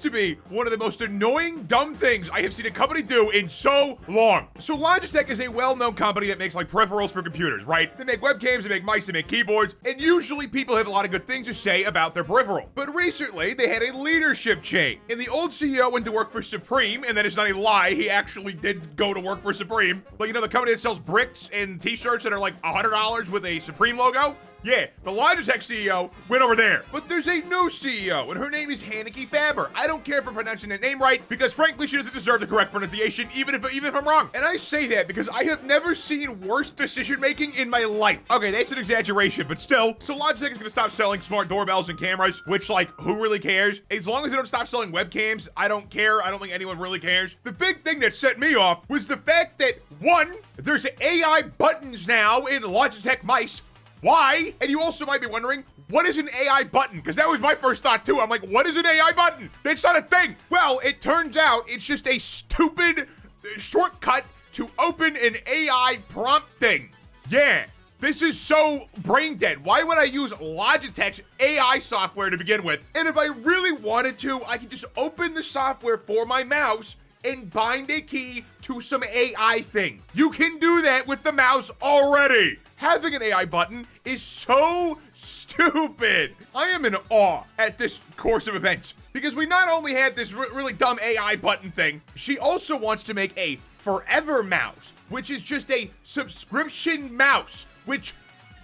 to be one of the most annoying, dumb things I have seen a company do in so long. So Logitech is a well-known company that makes like peripherals for computers, right? They make webcams, they make mice, they make keyboards, and usually people have a lot of good things to say about their peripheral. But recently, they had a leadership change, and the old CEO went to work for Supreme, and that is not a lie, he actually did go to work for Supreme. Like, you know, the company that sells bricks and t-shirts that are like $100 with a Supreme logo? Yeah, the Logitech CEO went over there. But there's a new CEO, and her name is Hanneke Faber. I don't care if I'm pronouncing that name right, because frankly, she doesn't deserve the correct pronunciation, even if I'm wrong. And I say that because I have never seen worse decision-making in my life. Okay, that's an exaggeration, but still. So Logitech is gonna stop selling smart doorbells and cameras, which, like, who really cares? As long as they don't stop selling webcams, I don't care. I don't think anyone really cares. The big thing that set me off was the fact that, one, there's AI buttons now in Logitech mice. Why? And you also might be wondering, what is an AI button? Because that was my first thought too. I'm like, what is an AI button? That's not a thing. Well, it turns out it's just a stupid shortcut to open an AI prompt thing. Yeah, this is so brain dead. Why would I use Logitech's AI software to begin with? And if I really wanted to, I could just open the software for my mouse and bind a key to some AI thing. You can do that with the mouse already. Having an AI button is so stupid. I am in awe at this course of events because we not only had this really dumb AI button thing, she also wants to make a forever mouse, which is just a subscription mouse, which,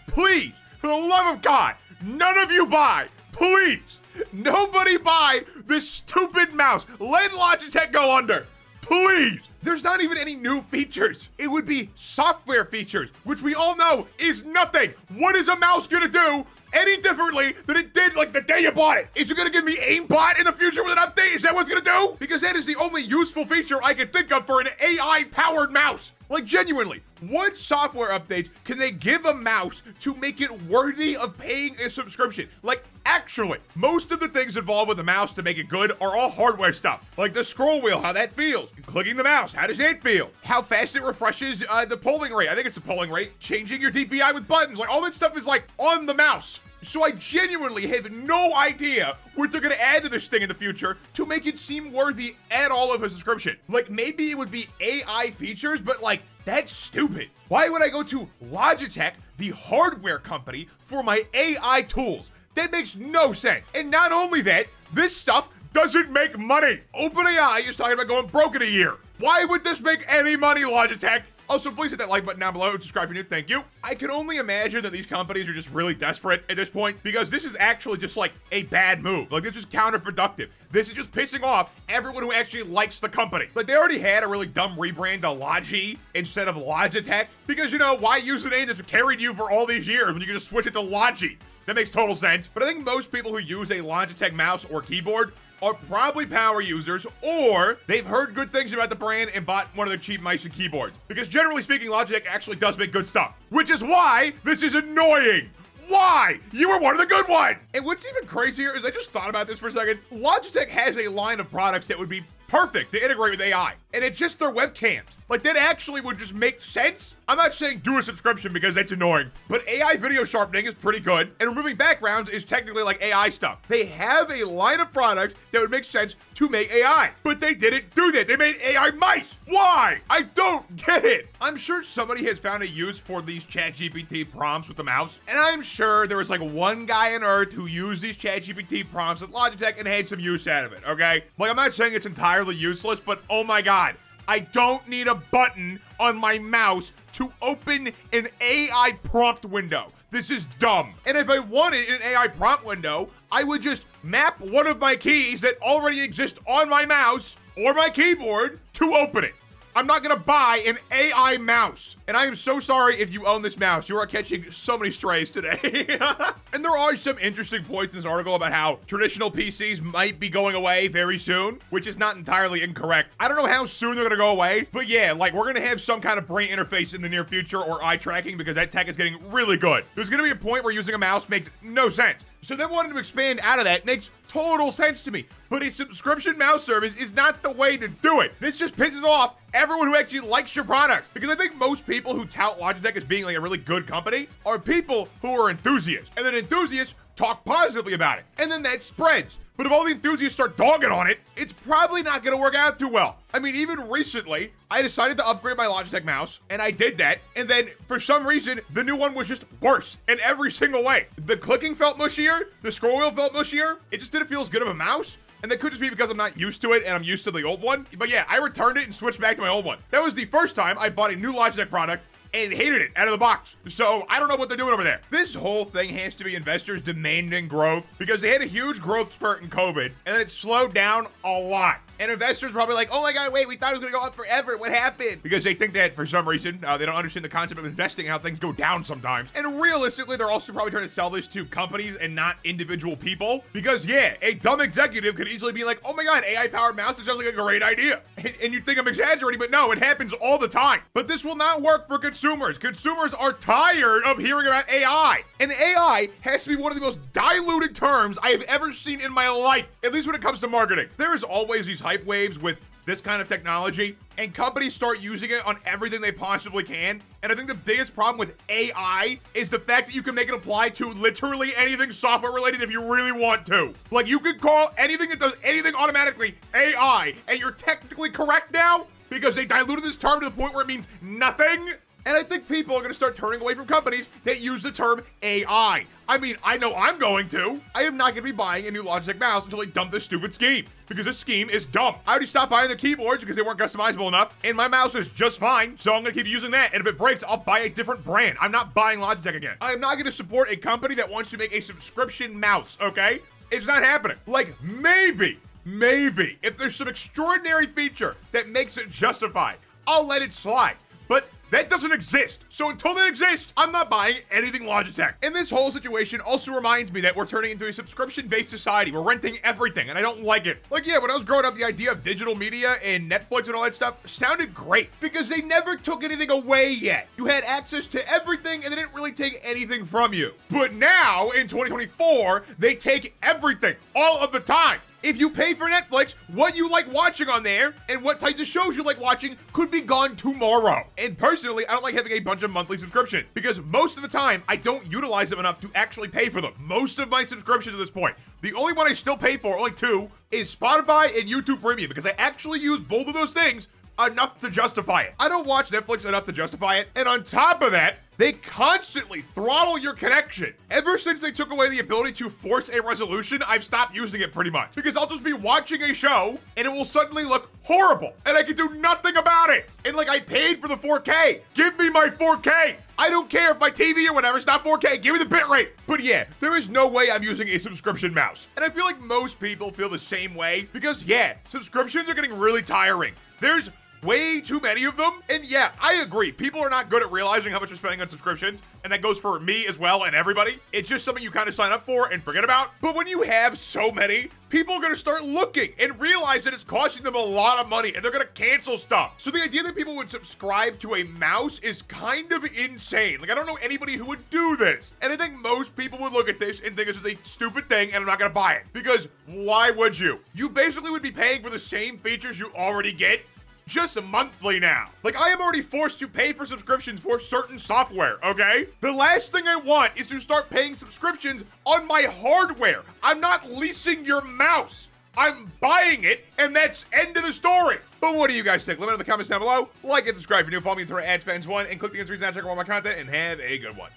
please, for the love of God, none of you buy. Please, nobody buy this stupid mouse. Let Logitech go under. Please. There's not even any new features. It would be software features, which we all know is nothing. What is a mouse gonna do any differently than it did like the day you bought it? Is it gonna give me aimbot in the future with an update? Is that what it's gonna do? Because that is the only useful feature I can think of for an AI-powered mouse. Like, genuinely, what software updates can they give a mouse to make it worthy of paying a subscription? Like, actually, most of the things involved with the mouse to make it good are all hardware stuff. Like the scroll wheel, how that feels. Clicking the mouse, how does that feel? How fast it refreshes the polling rate. I think it's the polling rate. Changing your DPI with buttons. Like, all that stuff is, like, on the mouse. So I genuinely have no idea what they're gonna add to this thing in the future to make it seem worthy at all of a subscription. Like, maybe it would be AI features, but like, that's stupid. Why would I go to Logitech, the hardware company, for my AI tools? That makes no sense. And not only that, this stuff doesn't make money. OpenAI is talking about going broke in a year. Why would this make any money, Logitech? Also, please hit that like button down below and subscribe if you're new. Thank you. I can only imagine that these companies are just really desperate at this point because this is actually just like a bad move. Like, this is counterproductive. This is just pissing off everyone who actually likes the company. Like, they already had a really dumb rebrand to Logi instead of Logitech because, you know, why use the name that's carried you for all these years when you can just switch it to Logi? That makes total sense. But I think most people who use a Logitech mouse or keyboard are probably power users, or they've heard good things about the brand and bought one of their cheap mice and keyboards. Because generally speaking, Logitech actually does make good stuff, which is why this is annoying. Why? You were one of the good ones. And what's even crazier is I just thought about this for a second. Logitech has a line of products that would be perfect to integrate with AI, and it's just their webcams. Like, that actually would just make sense. I'm not saying do a subscription because that's annoying, but AI video sharpening is pretty good, and removing backgrounds is technically like AI stuff. They have a line of products that would make sense to make AI, but they didn't do that. They made AI mice. Why? I don't get it. I'm sure somebody has found a use for these ChatGPT prompts with the mouse, and I'm sure there was like one guy on earth who used these ChatGPT prompts with Logitech and had some use out of it, okay? Like, I'm not saying it's entirely useless, but oh my God, I don't need a button on my mouse to open an AI prompt window. This is dumb. And if I wanted an AI prompt window, I would just map one of my keys that already exist on my mouse or my keyboard to open it. I'm not gonna buy an AI mouse. And I am so sorry if you own this mouse. You are catching so many strays today. And there are some interesting points in this article about how traditional PCs might be going away very soon, which is not entirely incorrect. I don't know how soon they're gonna go away, but yeah, like, we're gonna have some kind of brain interface in the near future or eye tracking because that tech is getting really good. There's gonna be a point where using a mouse makes no sense. So them wanting to expand out of that makes total sense to me. But a subscription mouse service is not the way to do it. This just pisses off everyone who actually likes your products. Because I think most people who tout Logitech as being like a really good company are people who are enthusiasts. And then enthusiasts talk positively about it. And then that spreads. But if all the enthusiasts start dogging on it, it's probably not gonna work out too well. I mean, even recently, I decided to upgrade my Logitech mouse, and I did that, and then for some reason, the new one was just worse in every single way. The clicking felt mushier, the scroll wheel felt mushier, it just didn't feel as good of a mouse. And that could just be because I'm not used to it and I'm used to the old one. But yeah, I returned it and switched back to my old one. That was the first time I bought a new Logitech product and hated it out of the box. So I don't know what they're doing over there. This whole thing has to be investors demanding growth because they had a huge growth spurt in COVID and then it slowed down a lot. And investors are probably like, oh my God, wait, we thought it was gonna go up forever. What happened? Because they think that for some reason, they don't understand the concept of investing and how things go down sometimes. And realistically, they're also probably trying to sell this to companies and not individual people. Because yeah, a dumb executive could easily be like, oh my God, AI-powered mouse, it sounds like a great idea. And you'd think I'm exaggerating, but no, it happens all the time. But this will not work for consumers. Consumers are tired of hearing about AI. And AI has to be one of the most diluted terms I have ever seen in my life, at least when it comes to marketing. There is always these hype waves with this kind of technology, and companies start using it on everything they possibly can. And I think the biggest problem with AI is the fact that you can make it apply to literally anything software related if you really want to. Like, you could call anything that does anything automatically AI, and you're technically correct now because they diluted this term to the point where it means nothing. And I think people are going to start turning away from companies that use the term AI. I mean, I know I'm going to. I am not going to be buying a new Logitech mouse until they dump this stupid scheme, because this scheme is dumb. I already stopped buying the keyboards because they weren't customizable enough, and my mouse is just fine, so I'm going to keep using that. And if it breaks, I'll buy a different brand. I'm not buying Logitech again. I am not going to support a company that wants to make a subscription mouse, okay? It's not happening. Like, maybe, if there's some extraordinary feature that makes it justified, I'll let it slide. But that doesn't exist. So until that exists, I'm not buying anything Logitech. And this whole situation also reminds me that we're turning into a subscription-based society. We're renting everything, and I don't like it. Like, yeah, when I was growing up, the idea of digital media and Netflix and all that stuff sounded great because they never took anything away yet. You had access to everything, and they didn't really take anything from you. But now, in 2024, they take everything all of the time. If you pay for Netflix, what you like watching on there and what types of shows you like watching could be gone tomorrow. And personally, I don't like having a bunch of monthly subscriptions because most of the time, I don't utilize them enough to actually pay for them. Most of my subscriptions at this point, the only one I still pay for, only two, is Spotify and YouTube Premium because I actually use both of those things enough to justify it. I don't watch Netflix enough to justify it. And on top of that, they constantly throttle your connection. Ever since they took away the ability to force a resolution, I've stopped using it pretty much. Because I'll just be watching a show and it will suddenly look horrible and I can do nothing about it. And like, I paid for the 4K. Give me my 4K. I don't care if my TV or whatever is not 4K. Give me the bitrate. But yeah, there is no way I'm using a subscription mouse. And I feel like most people feel the same way because yeah, subscriptions are getting really tiring. There's way too many of them. And yeah, I agree. People are not good at realizing how much they're spending on subscriptions. And that goes for me as well and everybody. It's just something you kind of sign up for and forget about. But when you have so many, people are going to start looking and realize that it's costing them a lot of money and they're going to cancel stuff. So the idea that people would subscribe to a mouse is kind of insane. Like, I don't know anybody who would do this. And I think most people would look at this and think this is a stupid thing and I'm not going to buy it. Because why would you? You basically would be paying for the same features you already get, just monthly now. Like, I am already forced to pay for subscriptions for certain software, okay? The last thing I want is to start paying subscriptions on my hardware. I'm not leasing your mouse. I'm buying it, and that's end of the story. But what do you guys think? Let me know in the comments down below. Like and subscribe if you're new. Follow me on Twitter @spatnz1 and click the screen to check out all my content and have a good one.